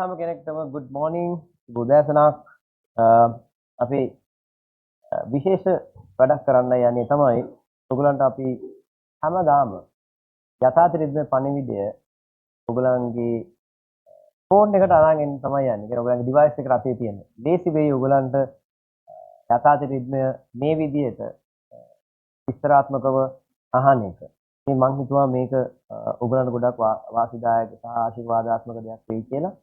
හැම කෙනෙක්ටම good morning බුදෑසනක් අපි විශේෂ වැඩක් කරන්න යන්නේ තමයි ඔයගලන්ට අපි හැමදාම යථාර්ථ පණිවිඩය ඔයගලන්ගේ ෆෝන් එකට අරන් එන්න තමයි යන්නේ. ඒක ඔයගලන්ගේ device එකට අතේ තියෙන. ලේසි වෙයි ඔයගලන්ට යථාර්ථ මේ විදිහට විස්තරාත්මකව අහන එක. ඉතින් මම හිතුවා මේක ඔයගලන්ට ගොඩක් වාසිදායක සහ ආශිර්වාදාත්මක දෙයක් වෙයි කියලා.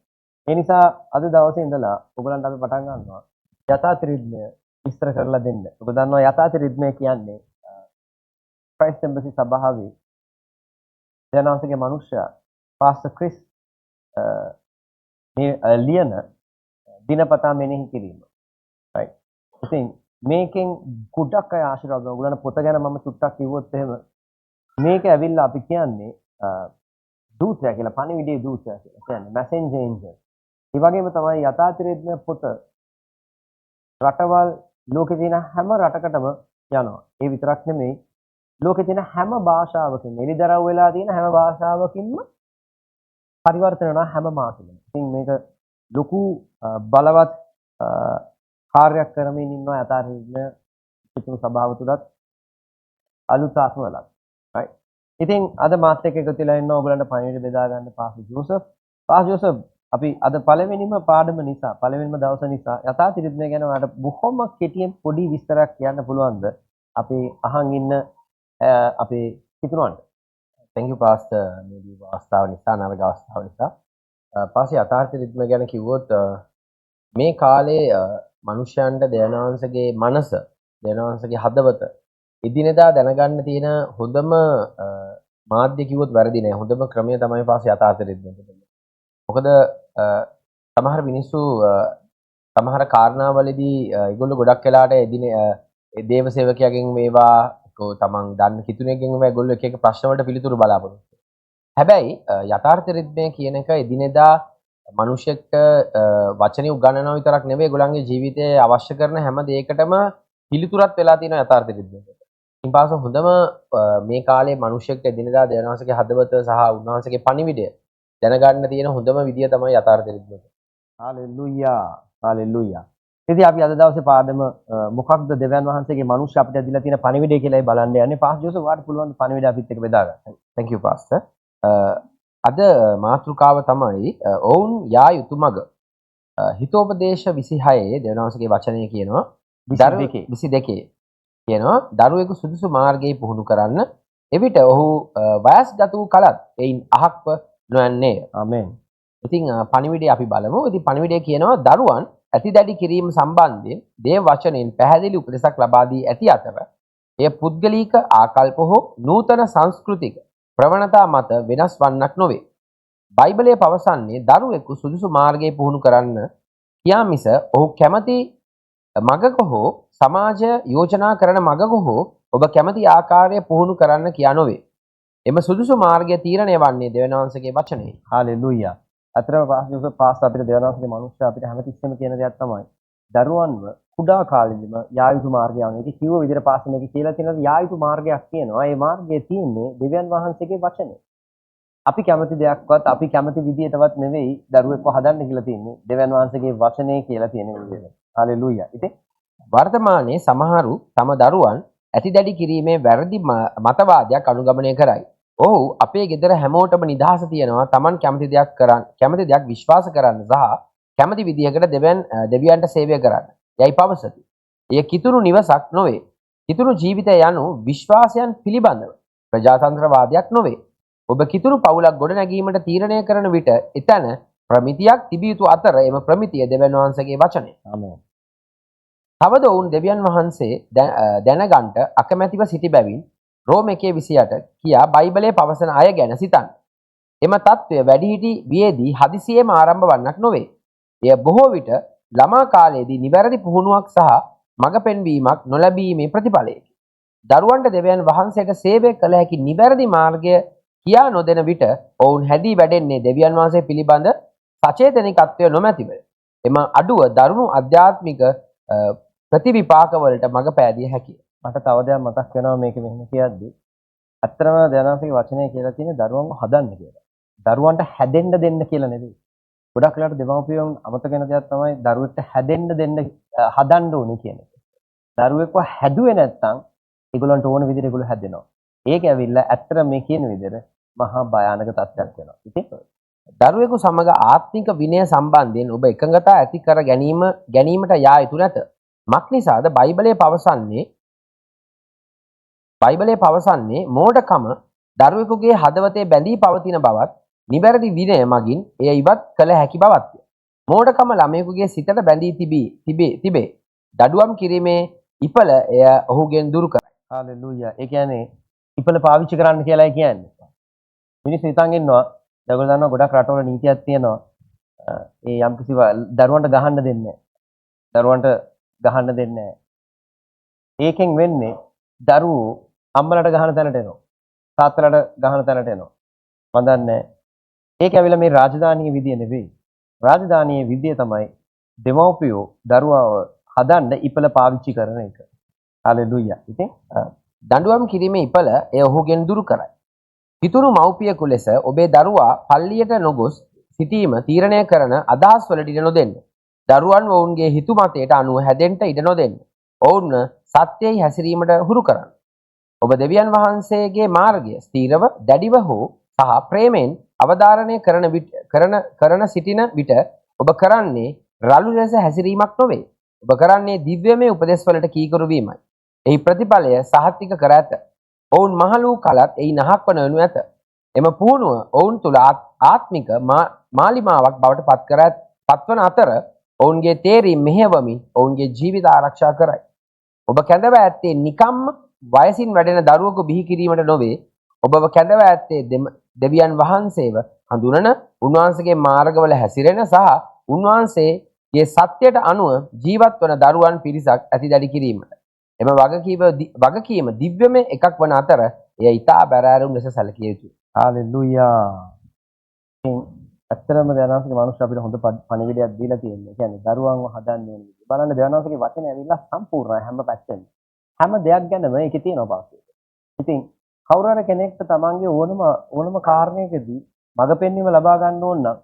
ඒ නිසා අද දවසේ ඉඳලා ඔයගලන්ට අපි පටන් ගන්නවා යථාර්ථ රිද්මය විස්තර කරලා දෙන්න. ඔබ දන්නවා යථාර්ථ රිද්මය කියන්නේ ක්‍රයිස්ට් එම්බසි සභාවේ ජනවාසගේ මනුෂ්‍යයා පාස්ටර් ක්‍රිස් මේ ලියන දිනපතා මෙනෙහි කිරීම. right. ඉතින් මේකෙන් ගොඩක් අය ආශිර්වාද ගන්නවා. ඔයගලන්ට පොත ගැන මම චුට්ටක් කිව්වොත් එහෙම මේක ඇවිල්ලා අපි කියන්නේ දූතයා කියලා, පණිවිඩයේ දූතයා කියලා කියන්නේ messenger angel. ඒ වගේම තමයි යථාර්ථ රිද්මය පොත රටවල් ලෝකේ තියෙන හැම රටකටම යනවා. ඒ විතරක් නෙමෙයි ලෝකේ තියෙන හැම භාෂාවකින්ම එලිදරව් වෙලා තියෙන හැම භාෂාවකින්ම පරිවර්තන වෙනවා හැම මාසෙකම. ඉතින් මේක ලොකු බලවත් කාර්යයක් කරමින් ඉන්නවා යථාර්ථ රිද්මය පිටු සභාව තුලත් අලුත් ආත්ම වලත්. right. ඉතින් අද මාත් එක්ක එකතු වෙලා ඉන්න ඕගලන්ට පණිවිඩ බෙදා ගන්න පාස්ටර් ජෝසප්. පාස්ටර් ජෝසප් අපි අද පළවෙනිම පාඩම නිසා පළවෙනිම දවස නිසා යථාර්ථ රිද්මය ගැන ඔයාලට බොහොම කෙටියෙන් පොඩි විස්තරයක් කියන්න පුළුවන්ද? අපි අහන් ඉන්න අපේ හිතනවන්ට. Thank you pastor මේ දී අවස්ථාව නිසා නරක අවස්ථාව නිසා පස්සේ යථාර්ථ රිද්මය ගැන කිව්වොත් මේ කාලේ මිනිස්යන්ට දේවනාංශගේ මනස දේවනාංශගේ හදවත එදිනෙදා දැනගන්න තියෙන හොඳම මාධ්‍ය කිව්වොත් වැරදි නෑ. හොඳම ක්‍රමය තමයි පස්සේ යථාර්ථ රිද්මය. මොකද සමහර මිනිස්සු සමහර කාරණාවලදී ඒගොල්ලෝ ගොඩක් වෙලාට දේව සේවකයාගෙන් වේවා තමන් දන්න කිතුණෙක්ගෙන් වේවා ඒගොල්ලෝ එක එක ප්‍රශ්න වලට පිළිතුරු බලාපොරොත්තු. හැබැයි යථාර්ථ රිද්මය කියන එක එදිනෙදා මිනිසෙක්ට වචනේ උගන්වනවා විතරක් නෙවෙයි ඒගොල්ලන්ගේ ජීවිතයේ අවශ්‍ය කරන හැම දෙයකටම පිළිතුරක් වෙලා තියෙන යථාර්ථ රිද්මය. ඉතින් පාස හොඳම මේ කාලේ මිනිසෙක්ට එදිනෙදා දේවනාංශගේ හදවත සහ උන්වහන්සේගේ පණිවිඩය දැනගන්න තියෙන හොඳම විදිය තමයි යථාර්ථ රිද්මය. Hallelujah hallelujah. ඉතින් අපි අද දවසේ පාඩම මොකක්ද දෙවියන් වහන්සේගේ මනුෂ්‍ය අපිට දීලා තියෙන පණිවිඩය කියලායි බලන්න යන්නේ. පාස් ජෝසප් වාට පුළුවන් පණිවිඩය අපිත් එක්ක බෙදා ගන්න. Thank you pastor. අද මාතෘකාව තමයි ඔවුන් යා යුතු මඟ. හිතෝපදේශ 26 දෙවියන් වහන්සේගේ වචනය කියනවා 22 කියනවා දරුවෙකු සුදුසු මාර්ගයේ පුහුණු කරන්න එවිට ඔහු වයස්ගත වූ කලත් එයින් අහක්ව නොයන්නේ. ආමෙන්. ඉතින් පණිවිඩය අපි බලමු. ඉතින් පණිවිඩය කියනවා දරුවන් ඇතිදැඩි කිරීම සම්බන්ධයෙන් දේව වචනෙන් පැහැදිලි උපදෙසක් ලබා දී ඇති අතර එය පුද්ගලික ආකල්ප හෝ නූතන සංස්කෘතික ප්‍රවණතා මත වෙනස් වන්නක් නොවේ. බයිබලය පවසන්නේ දරුවෙකු සුදුසු මාර්ගයේ පුහුණු කරන්න කියා මිස ඔහු කැමති මගක හෝ සමාජ යෝජනා කරන මගක හෝ ඔබ කැමති ආකාරය පුහුණු කරන්න කියා නොවේ. එම සුදුසු මාර්ගය තීරණය වන්නේ දෙවියන්වහන්සේගේ වචනේ. හalleluya. අතරම පාස්ටර් පාස් අපිට දෙවියන්වහන්සේගේ මනුෂ්‍ය අපිට හැමතිස්සෙම කියන දෙයක් තමයි දරුවන්ව කුඩා කාලෙදිම යා යුතු මාර්ගය යන එක කිව්ව විදිහට පාස්ටර් මේක කියලා තියෙනවා යා යුතු මාර්ගයක් කියනවා. ඒ මාර්ගය තියෙන්නේ දෙවියන් වහන්සේගේ වචනේ. අපි කැමති දෙයක්වත් අපි කැමති විදිහටවත් නෙවෙයි දරුවෙක්ව හදන්න කියලා තියෙන්නේ. දෙවියන් වහන්සේගේ වචනේ කියලා තියෙන විදිහට. හalleluya. ඉතින් වර්තමානයේ සමහරු තම දරුවන් ඇතිදැඩි කිරීමේ වැරදි මතවාදයක් අනුගමනය කරයි. ඔහු අපේ ගෙදර හැමෝටම නිදහස තියෙනවා Taman කැමති දෙයක් විශ්වාස කරන්න සහ කැමති විදිහකට දෙවියන්ට සේවය කරන්න. යයි පවසති. එය කිතුණු නිවසක් නොවේ. කිතුණු ජීවිතය යනු විශ්වාසයන් පිළිබඳව ප්‍රජාතන්ත්‍රවාදයක් නොවේ. ඔබ කිතුණු පවුලක් ගොඩනැගීමට තීරණය කරන විට එතන ප්‍රමිතියක් තිබිය යුතු අතර එම ප්‍රමිතිය දෙවියන් වහන්සේගේ වචනය. ආමෙන්. තවද ඔවුන් දෙවියන් වහන්සේ දැනගන්ට අකමැතිව සිටි බැවින් රෝම 1:28 කියා බයිබලයේ පවසන අය ගැන සිතන්න. එම తත්වය වැඩිහිටි වියේදී හදිසියෙම ආරම්භ වන්නක් නොවේ. එය බොහෝ විට ළමා කාලයේදී නිවැරදි පුහුණුවක් සහ මඟ පෙන්වීමක් නොලැබීමේ ප්‍රතිඵලයකි. දරුවන්ට දෙවියන් වහන්සේට සේවය කළ හැකි නිවැරදි මාර්ගය කියා නොදෙන විට ඔවුන් හැදී වැඩෙන්නේ දෙවියන් වහන්සේ පිළිබඳ සචේතනිකත්වය නොමැතිව. එම අඩුව දරුණු අධ්‍යාත්මික ප්‍රතිවිපාකවලට මඟ පෑදිය හැකිය. මට තව දෙයක් මතක් වෙනවා මේක මෙහෙම කියද්දි. ඇත්තටම දෙවියන්වහන්සේගේ වචනේ කියලා තියෙන්නේ දරුවන්ව හදන්න කියලා. දරුවන්ට හැදෙන්න දෙන්න කියලා නෙවෙයි. ගොඩක් වෙලාවට දෙමව්පියන් අමතක වෙන දෙයක් තමයි දරුවෙක්ට හදන්න ඕනේ කියන එක. දරුවෙක්ව හැදුවේ නැත්නම් ඒගොල්ලන්ට ඕන විදිහට ඒගොල්ලෝ හැදෙනවා. ඒක ඇවිල්ලා ඇත්තට මේ කියන විදිහට මහා භයානක තත්ත්වයක් වෙනවා. ඉතින් දරුවෙකු සමග ආත්මික විනය සම්බන්ධයෙන් ඔබ එකඟතා ඇති කර ගැනීමට යා යුතු නැත. මක් නිසාද බයිබලයේ පවසන්නේ මෝඩකම දරුවෙකුගේ හදවතේ බැඳී පවතින බවත් නිවැරදි විනය මගින් එය ඉවත් කළ හැකි බවත්ය. මෝඩකම ළමයෙකුගේ සිතට බැඳී තිබේ. දඩුවම් කිරීමේ ඉපල එය ඔහුගෙන් දුරු කරයි. හalleluya. ඒ කියන්නේ ඉපල පාවිච්චි කරන්න කියලායි කියන්නේ. මිනිස්සු හිතන් ඉන්නවා ඒගොල්ලෝ දන්නවා ගොඩක් රටවල නීතියක් තියෙනවා. ඒ යම්කිසි දරුවන්ට ගහන්න දෙන්නේ නැහැ. ඒකෙන් වෙන්නේ දරුවෝ අම්මලට ගහන තැනට එනවා. තාත්තලට ගහන තැනට එනවා. මම දන්නේ ඒක ඇවිල්ලා මේ රාජධානීය විදිය නෙවෙයි. රාජධානීය විදිය තමයි දෙමව්පියෝ දරුවාව හදන්න ඉපල පාවිච්චි කරන එක. හalleluya. ඉතින් දඬුවම් කිරීමේ ඉපල එය ඔහුගෙන් දුරු කරයි. පිතුරු මව්පියෙකු ලෙස ඔබේ දරුවා පල්ලියට නොගොස් සිටීම තීරණය කරන අදහස් වලට ඉඩ නොදෙන්න. දරුවන් ඔවුන්ගේ හිතු මතයට අනුව හැදෙන්න ඉඩ නොදෙන්න. ඔවුන් සත්‍යයේ හැසිරීමට හුරු කරන්න. ඔබ දෙවියන් වහන්සේගේ මාර්ගය ස්ථීරව දැඩිව හෝ සහ ප්‍රේමයෙන් අවධාරණය කරන සිටින විට ඔබ කරන්නේ රළු ලෙස හැසිරීමක් නොවේ. ඔබ කරන්නේ දිව්‍යමය උපදෙස් වලට කීකරු වීමයි. එහි ප්‍රතිඵලය සහතික කර ඇත. ඔවුන් මහලු කලත් එහි නහක් වන වනු ඇත. එම පුහුණුව ඔවුන් තුළ ආත්මික මාලිමාවක් බවට පත්වන අතර ඔවුන්ගේ තේරීම් මෙහෙයවමින් ඔවුන්ගේ ජීවිත ආරක්ෂා කරයි. ඔබ කැඳව ඇත්තේ නිකම්ම වයසින් වැඩෙන දරුවෙකු බිහි කිරීමට නොවේ. ඔබව කැඳව ඇත්තේ දෙවියන් වහන්සේව හඳුනන උන්වහන්සේගේ මාර්ගවල හැසිරෙන සහ උන්වහන්සේගේ සත්‍යයට අනුව ජීවත් වන දරුවන් පිරිසක් ඇතිදැඩි කිරීමට. එම වගකීම දිව්‍යමය එකක් වන අතර එය ඉතා බැරෑරුම් ලෙස සැලකිය යුතුයි. හalleluya. ඇත්තටම දයානන්සේගේ මනුෂ්‍ය අපිට හොඳ පණිවිඩයක් දීලා තියෙනවා. කියන්නේ දරුවන්ව හදන්න ඕනේ. බලන්න දයානන්සේගේ වචනේ ඇවිල්ලා සම්පූර්ණයි හැම පැත්තෙම. හැම දෙයක් ගැනම ඒකේ තියෙනවා පාස්සේ. ඉතින් කවුරු හරි කෙනෙක්ට තමන්ගේ ඕනම කාරණයකදී මඟ පෙන්වීම ලබා ගන්න ඕන නම්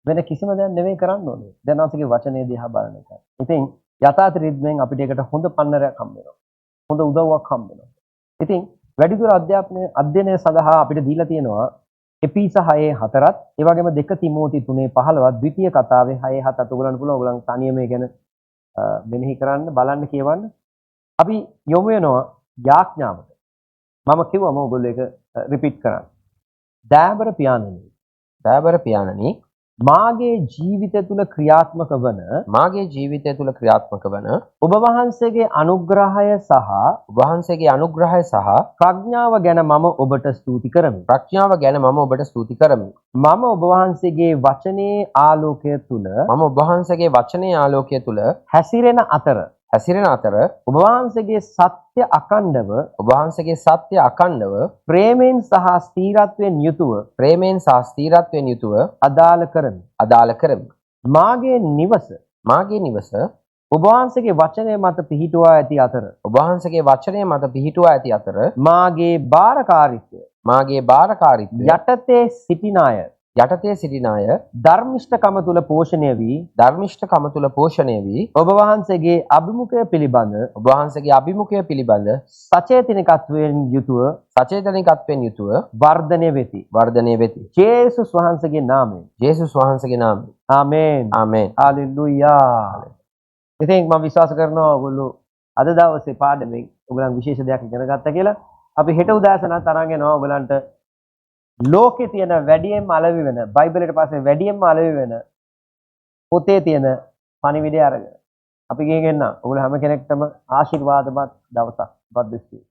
වෙන කිසිම දෙයක් නෙවෙයි කරන්න ඕනේ. දයානන්සේගේ වචනේ දිහා බලන එක. ඉතින් යථාර්ථ රිද්මෙන් අපිට ඒකට හොඳ පන්නරයක් හම්බ වෙනවා. හොඳ උදව්වක් හම්බ වෙනවා. ඉතින් වැඩිදුර අධ්‍යයනය සඳහා අපිට දීලා තියෙනවා එපීස 6:4ත් ඒ වගේම 2 තිමෝති 3:15ත් ද්විතීය කතාවේ 6:7 ඔයගලන්ට පුළුවන් ඔයගලන් තනියම මේ ගැන මෙනෙහි කරන්න බලන්න කියවන්න. අපි යොමු වෙනවා යාඥාවට. මම කිව්වම ඔයගොල්ලෝ ඒක රිපීට් කරන්න. දයාබර පියාණනි මාගේ ජීවිතය තුල ක්‍රියාත්මක වන ඔබ වහන්සේගේ අනුග්‍රහය සහ ප්‍රඥාව ගැන මම ඔබට ස්තුති කරමි. මම ඔබ වහන්සේගේ වචනේ ආලෝකය තුල හැසිරෙන අතර ඔබ වහන්සේගේ සත්‍ය අකණ්ඩව ප්‍රේමයෙන් සහ ස්ථීරත්වයෙන් යුතුව අදාළ කරමි. මාගේ නිවස ඔබ වහන්සේගේ වචනය මත පිහිටුවා ඇති අතර මාගේ බාරකාරීත්වය යටතේ සිටින අය ධර්මිෂ්ඨකම තුල පෝෂණය වී ඔබ වහන්සේගේ අභිමුඛය පිළිබඳ සචේතනිකත්වයෙන් යුතුව වර්ධනය වෙති. ජේසුස් වහන්සේගේ නාමයෙන්. ආමේන්. හalleluya. ඉතින් මම විශ්වාස කරනවා ඔයගොල්ලෝ අද දවසේ පාඩමෙන් ඔයගලන් විශේෂ දෙයක් ඉගෙන ගත්තා කියලා. අපි හෙට උදෑසනත් අරන් යනවා ඔයගලන්ට ලෝකේ තියෙන වැඩියෙන්ම අලෙවි වෙන බයිබලයට පස්සේ වැඩියෙන්ම අලෙවි වෙන පොතේ තියෙන පණිවිඩය අරගෙන අපි ගිහින් එන්න. ඔයගොල්ලෝ හැම කෙනෙක්ටම ආශිර්වාදවත් දවසක්. God bless you.